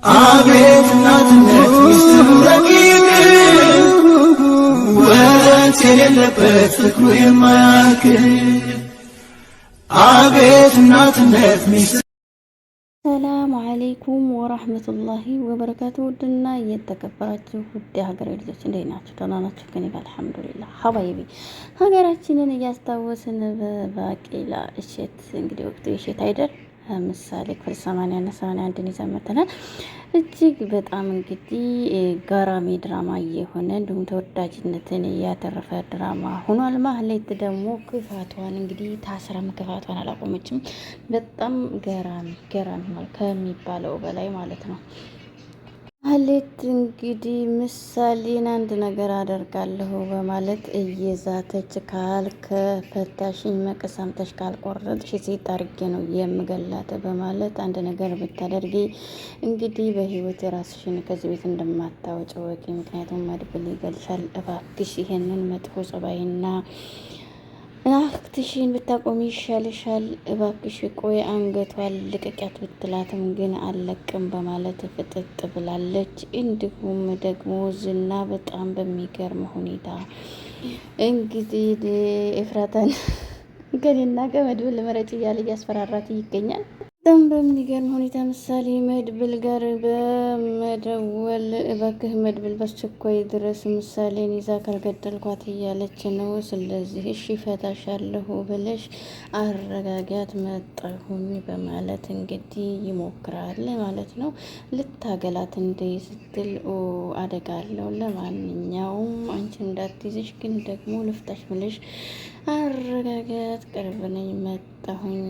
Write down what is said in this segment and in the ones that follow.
አቤት እናትነት ሚስጥሩ ረቂቅ ወረት የሌለበት ፍቅሩ የማያልቅ አቤት እናትነት ሚስጥሩ። ሰላም አለይኩም ወራህመቱላሂ ወበረካቱ። ውድና እየተከበራችሁ ውድ ሀገሬ ልጆች እንዴት ናችሁ? ደህና ናችሁ? ከኔ ጋር አልሐምዱሊላህ። ሀባይቢ ሀገራችንን እያስታወስን በባቄላ እሸት እንግዲህ ወቅቱ የእሸት አይደል? ምሳሌ ክፍል 80 እና 81 ይዘን መጥተናል። እጅግ በጣም እንግዲህ ገራሚ ድራማ የሆነ እንዲሁም ተወዳጅነትን ያተረፈ ድራማ ሆኗል። ማህሌት ደግሞ ክፋቷን እንግዲህ ታስራም ክፋቷን አላቆመችም። በጣም ገራሚ ማለት ከሚባለው በላይ ማለት ነው። ማህሌት እንግዲህ ምሳሌን አንድ ነገር አደርጋለሁ በማለት እየዛተች ካልከፈታሽኝ መቀስ አምጥተሽ ካልቆረጥሽ ሴት አድርጌ ነው የምገላት በማለት አንድ ነገር ብታደርጊ እንግዲህ በህይወት ራስሽን ከዚህ ቤት እንደማታወጪ ወቂ፣ ምክንያቱም መድብል ይገልሻል። እባክሽ ይሄንን መጥፎ ጸባይና አክትሽን ብታቆሚ ይሻልሻል። እባክሽ ቆይ አንገቷን ልቀቂያት ብትላትም ግን አልለቅም በማለት ፍጥጥ ብላለች። እንዲሁም ደግሞ ዝና በጣም በሚገርም ሁኔታ እንግዲህ ኤፍራታን ከኔና ከመድብል ምረጭ እያለ እያስፈራራት ይገኛል። በጣም በሚገርም ሁኔታ ምሳሌ መድብል ጋር በመደወል እባክህ መድብል በአስቸኳይ ድረስ ምሳሌን ይዛ ካልገደልኳት እያለች ነው። ስለዚህ እሺ ፈታሻለሁ ብለሽ አረጋጊያት መጣሁኝ በማለት እንግዲህ ይሞክራል ማለት ነው። ልታገላት እንደ ስትል አደጋ አለው። ለማንኛውም አንቺ እንዳትይዝሽ ግን ደግሞ ልፍታሽ ብለሽ አረጋጋት፣ ቅርብ ነኝ መጣሁኝ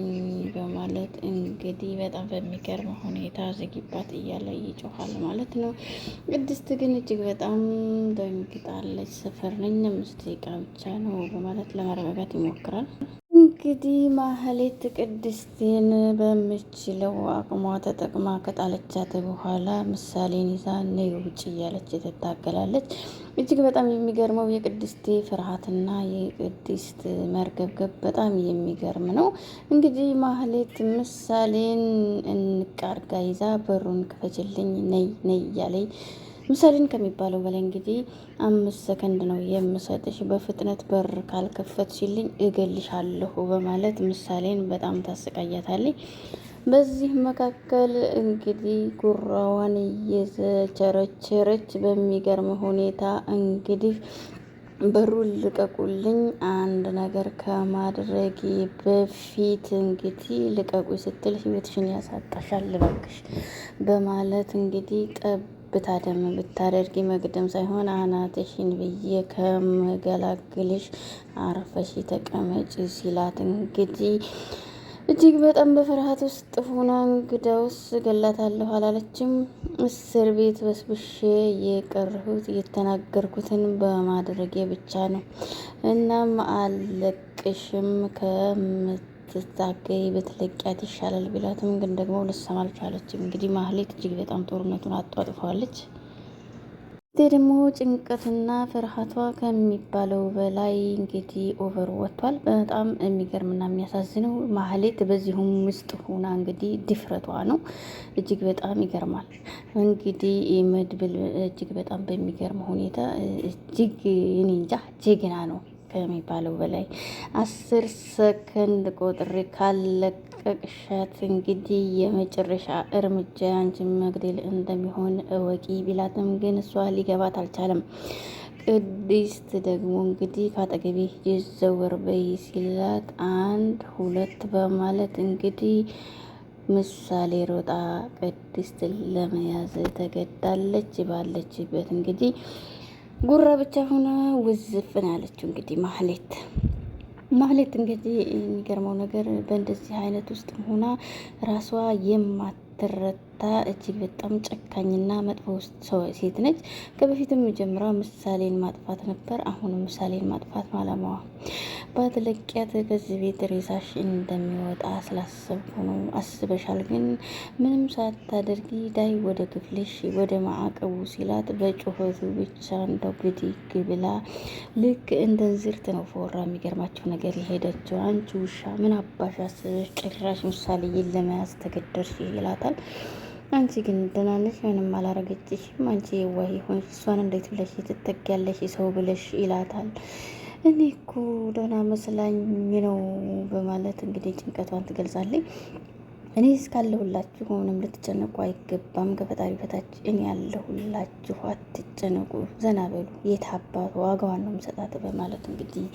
በማለት እንግዲህ በጣም በሚገርም ሁኔታ ዝጊባት እያለ ይጮኻል ማለት ነው። ቅድስት ግን እጅግ በጣም ደንግጣለች። ሰፈር ነኝ 5 ደቂቃ ብቻ ነው በማለት ለማረጋጋት ይሞክራል። እንግዲህ ማህሌት ቅድስትን በምችለው አቅሟ ተጠቅማ ከጣለቻት በኋላ ምሳሌን ይዛ ነይ ውጭ እያለች ትታገላለች። እጅግ በጣም የሚገርመው የቅድስቴ ፍርሃትና የቅድስት መርገብገብ በጣም የሚገርም ነው። እንግዲህ ማህሌት ምሳሌን እንቃርጋ ይዛ በሩን ክፈችልኝ ነይ እያለኝ ምሳሌን ከሚባለው በላይ እንግዲህ 5 ሰከንድ ነው የምሰጥሽ፣ በፍጥነት በር ካልከፈትሽልኝ እገልሻለሁ በማለት ምሳሌን በጣም ታሰቃያታለች። በዚህ መካከል እንግዲህ ጉራዋን እየዘቸረቸረች በሚገርም ሁኔታ እንግዲህ በሩን ልቀቁልኝ፣ አንድ ነገር ከማድረጌ በፊት እንግዲህ ልቀቁ ስትል ህይወትሽን ያሳጣሻል እባክሽ በማለት እንግዲህ ብታደም ብታደርጊ መግደም ሳይሆን አናትሽን ብዬ ከምገላግልሽ አርፈሽ ተቀመጪ ሲላት እንግዲህ እጅግ በጣም በፍርሃት ውስጥ ሆና እንግዳውስ ገላታለሁ አላለችም። እስር ቤት በስብሼ የቀረሁት የተናገርኩትን በማድረጌ ብቻ ነው። እናም አለቅሽም ከምትታገይ በትለቂያት ይሻላል ቢላትም ግን ደግሞ ልትሰማ አልቻለችም። እንግዲህ ማህሌት እጅግ በጣም ጦርነቱን አጧጥፈዋለች። ደግሞ ጭንቀትና ፍርሃቷ ከሚባለው በላይ እንግዲህ ኦቨር ወጥቷል። በጣም የሚገርምና የሚያሳዝነው ማህሌት በዚሁም ውስጥ ሆና እንግዲህ ድፍረቷ ነው። እጅግ በጣም ይገርማል። እንግዲህ መድብል እጅግ በጣም በሚገርም ሁኔታ እጅግ እኔ እንጃ ጀግና ነው ከሚባለው በላይ 10 ሰከንድ ቆጥሬ ካለቀቅሻት እንግዲህ የመጨረሻ እርምጃ አንቺን መግደል እንደሚሆን እወቂ ቢላትም ግን እሷ ሊገባት አልቻለም። ቅድስት ደግሞ እንግዲህ ካጠገቤ ይዘወር በይ ሲላት 1 2 በማለት እንግዲህ ምሳሌ ሮጣ ቅድስት ለመያዝ ተገዳለች። ባለችበት እንግዲህ ጉራ ብቻ ሆነ ውዝፍን ያለችው እንግዲህ ማህሌት እንግዲህ የሚገርመው ነገር በእንደዚህ አይነት ውስጥ ሆና ራሷ የማትረታ እጅግ በጣም ጨካኝና መጥፎ ሴት ነች። ከበፊትም ጀምራ ምሳሌን ማጥፋት ነበር። አሁንም ምሳሌን ማጥፋት ማለማዋ ባትለቂያት ከዚህ ቤት ሬሳሽ እንደሚወጣ ስላሰብኩ ነው። አስበሻል? ግን ምንም ሳታደርጊ ዳይ ወደ ክፍልሽ ወደ ማዕቀቡ ሲላት በጩኸቱ ብቻ እንደው ብድግ ብላ ልክ እንደ እንዝርት ነው ፎራ የሚገርማቸው ነገር የሄደችው። አንቺ ውሻ ምን አባሽ አስበሽ ጭራሽ ምሳሌ ለመያዝ ተገደርሽ ይላታል። አንቺ ግን ደህና ነሽ? ምንም አላረገችሽም። አንቺ የዋህ ሆንሽ። እሷን እንዴት ብለሽ ትጠጊያለሽ ሰው ብለሽ ይላታል። እኔ እኮ ደህና መስላኝ ነው በማለት እንግዲህ ጭንቀቷን ትገልጻለች። እኔ እስካለሁላችሁ ምንም ልትጨነቁ አይገባም። ከፈጣሪ በታች እኔ ያለሁላችሁ፣ አትጨነቁ፣ ዘና በሉ። የት አባቱ ዋጋዋን ነው የምሰጣት በማለት እንግዲህ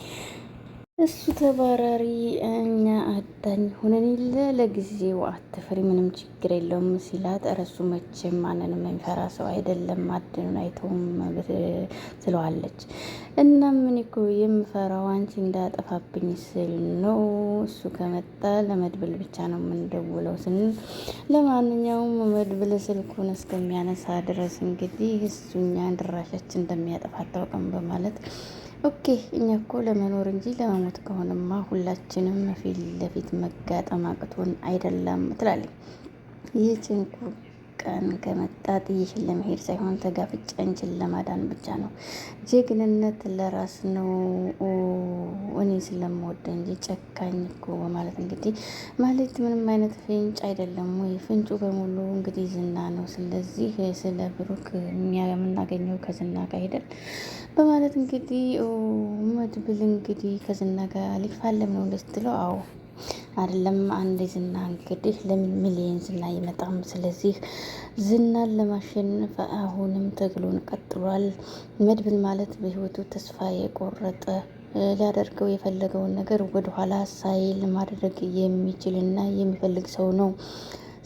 እሱ ተባራሪ እኛ አዳኝ ሆነን የለ ለጊዜው አትፍሪ፣ ምንም ችግር የለውም ሲላት፣ እረሱ መቼም ማንንም የሚፈራ ሰው አይደለም፣ አድኑን አይተውም ትለዋለች። እና ምን እኮ የምፈራው አንቺ እንዳጠፋብኝ ስል ነው። እሱ ከመጣ ለመድብል ብቻ ነው የምንደውለው ስንል፣ ለማንኛውም መድብል ስልኩን እስከሚያነሳ ድረስ እንግዲህ እሱኛ ድራሻችን እንደሚያጠፋ አታውቅም በማለት ኦኬ እኛ እኮ ለመኖር እንጂ ለመሞት ከሆነማ ሁላችንም ፊት ለፊት መጋጠም አቅቶን አይደለም ትላለች። ይህ ጭንቁ ቀን ከመጣ ጥይሽን ለመሄድ ሳይሆን ተጋፍጬ አንቺን ለማዳን ብቻ ነው። ጀግንነት ለራስ ነው። እኔ ስለምወደ እንጂ ጨካኝ እኮ በማለት እንግዲህ ማለት ምንም አይነት ፍንጭ አይደለም ወይ? ፍንጩ በሙሉ እንግዲህ ዝና ነው። ስለዚህ ስለ ብሩክ የምናገኘው ከዝና ጋር አይደል በማለት እንግዲህ መድብል እንግዲህ ከዝና ጋር ሊፋለም ነው እንደስትለው፣ አዎ አይደለም አንድ ዝና እንግዲህ ለምን ሚሊየን ዝና አይመጣም? ስለዚህ ዝናን ለማሸነፍ አሁንም ትግሉን ቀጥሏል። መድብል ማለት በህይወቱ ተስፋ የቆረጠ ሊያደርገው የፈለገውን ነገር ወደኋላ ሳይል ማድረግ የሚችልና የሚፈልግ ሰው ነው።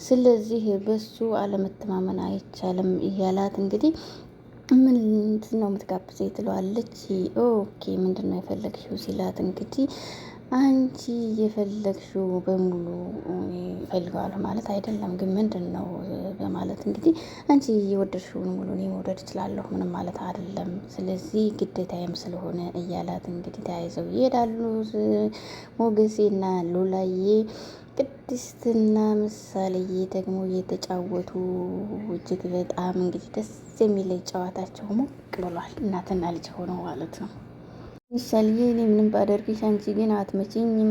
ስለዚህ በሱ አለመተማመን አይቻልም እያላት እንግዲህ ምንድን ነው የምትጋብዘኝ ትለዋለች። ኦኬ ምንድን ነው የፈለግሽው ሲላት እንግዲህ አንቺ የፈለግሽው በሙሉ እፈልገዋለሁ ማለት አይደለም፣ ግን ምንድን ነው በማለት እንግዲህ አንቺ የወደድሽውን ሙሉ እኔ መውደድ እችላለሁ ምንም ማለት አይደለም፣ ስለዚህ ግዴታዬም ስለሆነ እያላት እንግዲህ ተያይዘው ይሄዳሉ። ሞገሴና ሉላዬ ቅድስትና ምሳሌዬ ደግሞ እየተጫወቱ እጅግ በጣም እንግዲህ ደስ የሚለይ ጨዋታቸው ሞቅ ብሏል። እናትና ልጅ ሆነው ማለት ነው። ምሳሌ እኔ ምንም ባደርግሽ አንቺ ግን አትመችኝም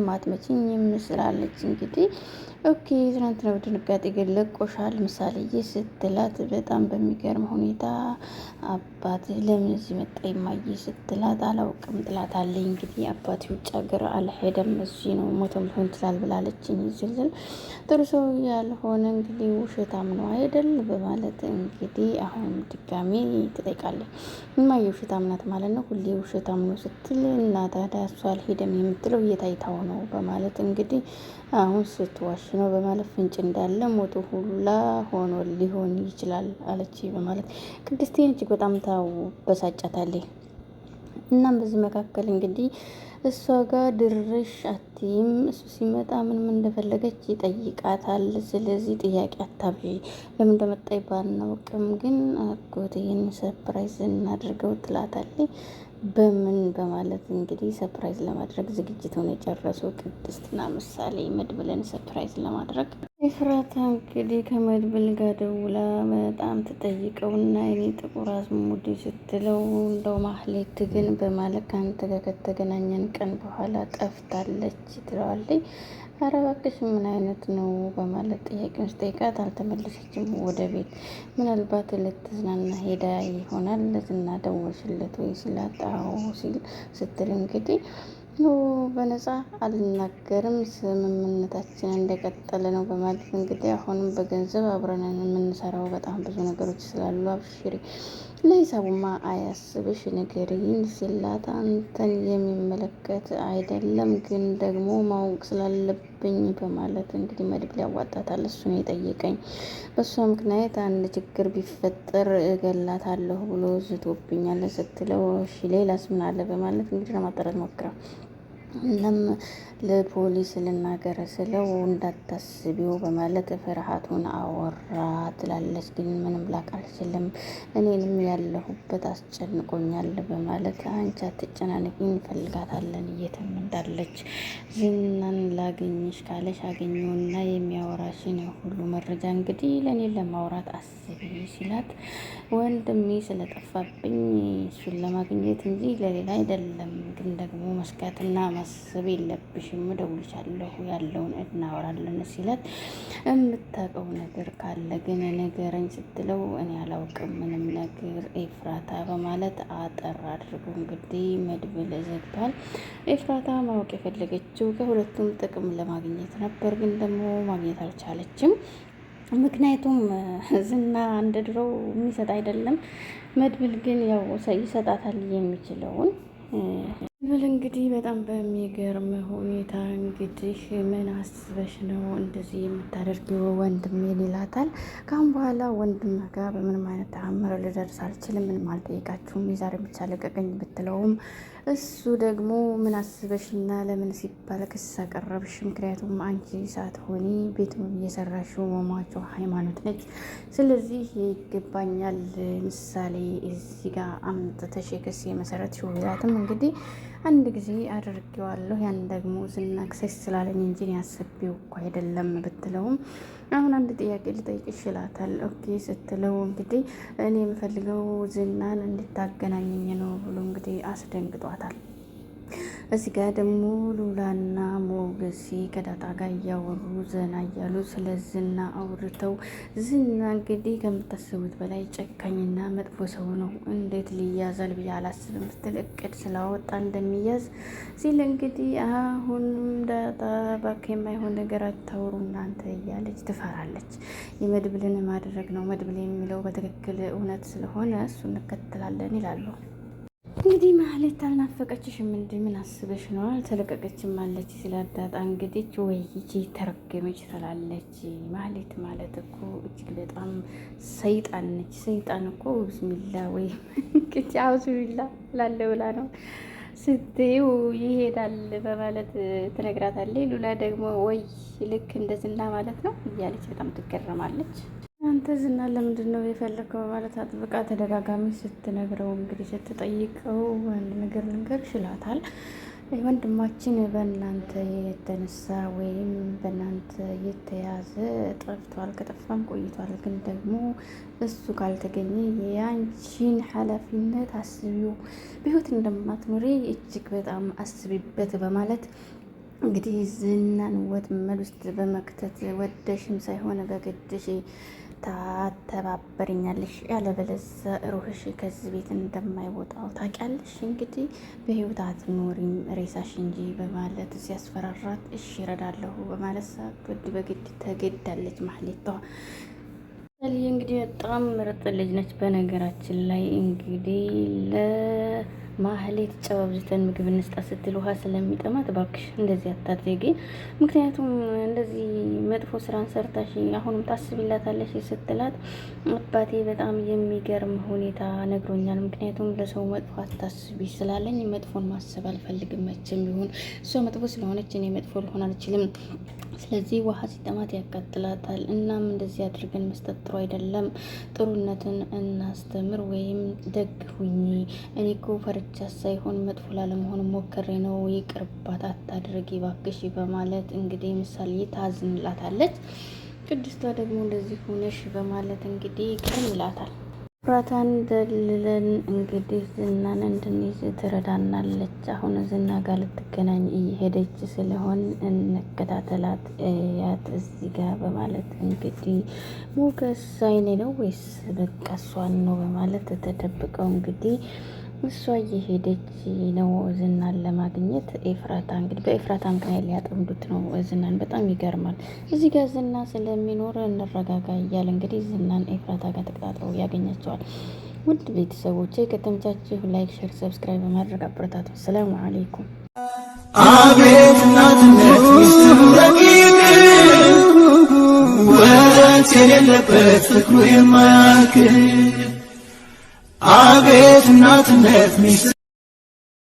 ስላለች እንግዲህ ኦኬ ትናንትና በድንጋጤ ግን ለቆሻል ምሳሌዬ ስትላት፣ በጣም በሚገርም ሁኔታ አባት ለምን እዚህ መጣ የማየ ስትላት፣ አላውቅም ጥላት አለኝ እንግዲህ አባት ውጭ ሀገር አልሄደም እዚህ ነው ሞቶም ሊሆን ይችላል ብላለች። ዝልዝል ጥሩ ሰው ያልሆነ እንግዲህ ውሸታም ነው አይደል በማለት እንግዲህ አሁን ድጋሜ ትጠይቃለች። እማዬ ውሸታም ናት ማለት ነው ሁሌ ውሸታም ነው ስትል፣ እና ታዲያ እሱ አልሄደም የምትለው እየታይታው ነው በማለት እንግዲህ አሁን ስትዋሽ ነው በማለት ፍንጭ እንዳለ ሞቶ ሁላ ሆኖ ሊሆን ይችላል አለች በማለት ቅድስቴን እጅግ በጣም ታበሳጫታለች። እናም በዚህ መካከል እንግዲህ እሷ ጋር ድርሽ አትይም። እሱ ሲመጣ ምንም እንደፈለገች ይጠይቃታል። ስለዚህ ጥያቄ አታብዢ፣ ለምን እንደመጣ ባናውቅም ግን አጎቴን ሰርፕራይዝ እናድርገው ትላታለች። በምን በማለት እንግዲህ ሰርፕራይዝ ለማድረግ ዝግጅቱን የጨረሱ ቅድስትና ምሳሌ መድብልን ሰርፕራይዝ ለማድረግ ኤፍራታ እንግዲህ ከመድብል ጋር ደውላ በጣም ትጠይቀውና የኔ ጥቁር አዝሙድ ስትለው፣ እንደው ማህሌት ግን በማለት ከአንተ ጋር ከተገናኘን ቀን በኋላ ጠፍታለች ትለዋለች። ኧረ እባክሽ ምን አይነት ነው በማለት ጥያቄውን ስጠይቃት አልተመለሰችም ወደ ቤት። ምናልባት ልትዝናና ሄዳ ይሆናል ዝና ደወልሽለት ወይ ሲላት፣ አዎ ስትል እንግዲህ በነፃ አልናገርም ስምምነታችን እንደቀጠለ ነው በማለት እንግዲህ አሁንም በገንዘብ አብረንን የምንሰራው በጣም ብዙ ነገሮች ስላሉ አብሽሪ፣ ለሂሳቡማ አያስብሽ ንገሪኝ ሲላት፣ አንተን የሚመለከት አይደለም ግን ደግሞ ማወቅ ስላለብኝ በማለት እንግዲህ መድብል ያዋጣታል። እሱን የጠየቀኝ በእሷ ምክንያት አንድ ችግር ቢፈጠር እገላታለሁ ብሎ ዝቶብኛል ስትለው፣ እሺ ሌላስ ምን አለ በማለት እንግዲህ ለማጣራት ሞክራ እናም ለፖሊስ ልናገር ስለው እንዳታስቢው በማለት ፍርሃቱን አወራ ትላለች። ግን ምንም ላቅ አልችልም እኔንም ያለሁበት አስጨንቆኛል በማለት አንቺ አትጨናነቂ እንፈልጋታለን የትም እንዳለች ዝናን ላገኝሽ ካለሽ አገኘውና የሚያወራሽን ሁሉ መረጃ እንግዲህ ለእኔ ለማውራት አስቢ ሲላት፣ ወንድሜ ስለጠፋብኝ እሱን ለማግኘት እንጂ ለሌላ አይደለም፣ ግን ደግሞ መስጋትና ማሰብ የለብሽም እደውልልሻለሁ ያለውን እናወራለን ሲላት የምታውቀው ነገር ካለ ግን ንገረኝ ስትለው እኔ አላውቅም ምንም ነገር ኤፍራታ በማለት አጠር አድርጎ እንግዲህ መድብል ዘግቷል። ኤፍራታ ማወቅ የፈለገችው ከሁለቱም ጥቅም ለማግኘት ነበር፣ ግን ደግሞ ማግኘት አልቻለችም። ምክንያቱም ዝና እንደ ድሮው የሚሰጥ አይደለም። መድብል ግን ያው ይሰጣታል የሚችለውን። መድብል እንግዲህ በጣም በሚገርም ሁኔታ እንግዲህ ምን አስበሽ ነው እንደዚህ የምታደርጊው ወንድሜን ይላታል። ካሁን በኋላ ወንድም ጋር በምንም አይነት ተአምር ልደርስ አልችልም፣ ምንም አልጠይቃችሁም፣ የዛሬ ብቻ ለቀቀኝ ብትለውም እሱ ደግሞ ምን አስበሽና ለምን ሲባል ክስ አቀረብሽ? ምክንያቱም አንቺ ሳትሆኒ ቤቱን እየሰራሽው መሟቸው ሃይማኖት ነች። ስለዚህ ይገባኛል ምሳሌ እዚህ ጋር አምጥተሽ የክስ የመሰረትሽው ይላትም እንግዲህ አንድ ጊዜ አድርጌዋለሁ ያን ደግሞ ዝና ክሰስ ስላለኝ እንጂ ያሰብኩው እኮ አይደለም ብትለውም አሁን አንድ ጥያቄ ልጠይቅሽ ይላታል። ኦኬ ስትለው እንግዲህ እኔ የምፈልገው ዝናን እንድታገናኘኝ ነው ብሎ እንግዲህ አስደንግጧታል። እዚህ ጋር ደግሞ ሉላና ሞገሲ ከዳጣ ጋር እያወሩ ዘና እያሉ ስለ ዝና አውርተው ዝና እንግዲህ ከምታስቡት በላይ ጨካኝና መጥፎ ሰው ነው፣ እንዴት ሊያዛል ብዬ አላስብም ስትል እቅድ ስላወጣ እንደሚያዝ ሲል እንግዲህ አሁንም ዳጣ እባክህ የማይሆን ነገር አታውሩ እናንተ እያለች ትፈራለች። የመድብልን ማድረግ ነው፣ መድብል የሚለው በትክክል እውነት ስለሆነ እሱ እንከተላለን ይላሉ። እንግዲህ ማህሌት አልናፈቀችሽም እንዴ? ምን አስበሽ ነው? አልተለቀቀችም አለች ስላዳጣ እንግዲህ ወይ ይቺ ተረገመች ትላለች። ማህሌት ማለት እኮ እጅግ በጣም ሰይጣን ነች። ሰይጣን እኮ ብስሚላ ወይ እንግዲህ አውዙቢላ ላለ ብላ ነው ስትይው ይሄዳል በማለት ትነግራታለች። ሉላ ደግሞ ወይ ልክ እንደ ዝና ማለት ነው እያለች በጣም ትገረማለች። አንተ ዝና ለምንድን ነው የፈለከው በማለት አጥብቃ ተደጋጋሚ ስትነግረው እንግዲህ ስትጠይቀው አንድ ነገር ልንገርሽ ይላታል። ወንድማችን በእናንተ የተነሳ ወይም በእናንተ የተያዘ ጠፍቷል፣ ከጠፋም ቆይቷል። ግን ደግሞ እሱ ካልተገኘ የአንቺን ኃላፊነት አስቢው፣ በህይወት እንደማትኖሪ እጅግ በጣም አስቢበት በማለት እንግዲህ ዝናን ወጥመድ ውስጥ በመክተት ወደሽም ሳይሆን በግድሽ ታተባበርኛለሽ፣ ያለበለዚያ ሩህሽ ከዚህ ቤት እንደማይወጣው ታውቂያለሽ። እንግዲህ በህይወት አትኖሪም ሬሳሽ እንጂ በማለት ሲያስፈራራት እሺ እረዳለሁ በማለት ሳትወድ በግድ ተገዳለች። ማህሌቷ እንግዲህ በጣም ምርጥ ልጅ ነች። በነገራችን ላይ እንግዲህ ማህሌት ጨው አብዝተን ምግብ እንስጣት ስትል ውሃ ስለሚጠማት እባክሽ እንደዚህ አታድርጊ፣ ምክንያቱም እንደዚህ መጥፎ ስራን ሰርታሽ አሁንም ታስቢላታለሽ ስትላት አባቴ በጣም የሚገርም ሁኔታ ነግሮኛል። ምክንያቱም ለሰው መጥፎ አታስቢ ስላለኝ መጥፎን ማሰብ አልፈልግም። መቼም ቢሆን እሷ መጥፎ ስለሆነች እኔ መጥፎ ልሆን አልችልም። ስለዚህ ውሃ ሲጠማት ያቃጥላታል። እናም እንደዚህ አድርገን መስጠት ጥሩ አይደለም። ጥሩነትን እናስተምር ወይም ደግ ሁኚ። እኔ እኮ ፈርቻ ሳይሆን መጥፎ ላለመሆን ሞክሬ ነው። ይቅርባት፣ አታድርጊ እባክሽ በማለት እንግዲህ ምሳሌ ታዝንላታለች። ቅድስቷ ደግሞ እንደዚህ ሆነሽ በማለት እንግዲህ ቅርም ይላታል። ፍራታን ደልለን እንግዲህ ዝናን እንድንይዝ ትረዳናለች። አሁን ዝና ጋር ልትገናኝ እየሄደች ስለሆን እንከታተላት ያት እዚህ ጋር በማለት እንግዲህ ሞገስ አይኔ ነው ወይስ በቃ እሷን ነው በማለት ተደብቀው እንግዲህ እሷ እየሄደች ነው ዝናን ለማግኘት። ኤፍራታ እንግዲህ በኤፍራታ ምክንያት ሊያጠምዱት ነው ዝናን። በጣም ይገርማል። እዚህ ጋር ዝና ስለሚኖር እንረጋጋ እያለ እንግዲህ ዝናን ኤፍራታ ጋር ተቀጣጥረው ያገኛቸዋል። ውድ ቤተሰቦቼ ከተመቻችሁ ላይክ፣ ሼር፣ ሰብስክራይብ በማድረግ አበረታቱ። ሰላም አለይኩም። አቤት እናትነት ሚስጥሩ ረቂቅ ወረት የሌለበት ፍቅሩ የማያልቅ አቤት እናትነት ሚስጥሩ